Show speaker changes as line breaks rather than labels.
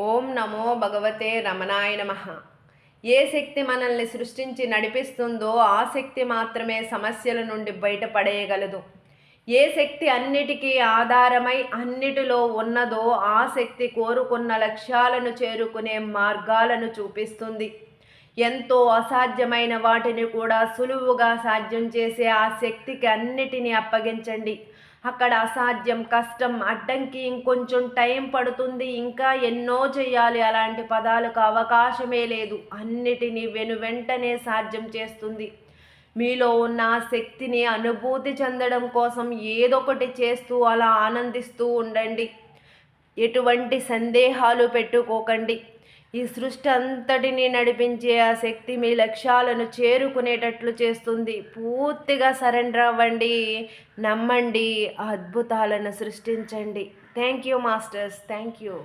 ఓం నమో భగవతే రమణాయ నమః. ఏ శక్తి మనల్ని సృష్టించి నడిపిస్తుందో ఆ శక్తి మాత్రమే సమస్యల నుండి బయటపడేయగలదు. ఏ శక్తి అన్నిటికీ ఆధారమై అన్నిటిలో ఉన్నదో ఆ శక్తి కోరుకున్న లక్ష్యాలను చేరుకునే మార్గాలను చూపిస్తుంది. ఎంతో అసాధ్యమైన వాటిని కూడా సులువుగా సాధ్యం చేసే ఆ శక్తికి అన్నిటినీ అప్పగించండి. అక్కడ అసాధ్యం, కష్టం, అడ్డంకి, ఇంకొంచెం టైం పడుతుంది, ఇంకా ఎన్నో చేయాలి అలాంటి పదాలకు అవకాశమే లేదు. అన్నిటినీ వెంటనే సాధ్యం చేస్తుంది. మీలో ఉన్న ఆ శక్తిని అనుభూతి చెందడం కోసం ఏదొకటి చేస్తూ అలా ఆనందిస్తూ ఉండండి. ఎటువంటి సందేహాలు పెట్టుకోకండి. ఈ సృష్టి అంతటినీ నడిపించే ఆ శక్తి మీ లక్ష్యాలను చేరుకునేటట్లు చేస్తుంది. పూర్తిగా సరెండర్ అవ్వండి, నమ్మండి, అద్భుతాలను సృష్టించండి. Thank you masters, thank you.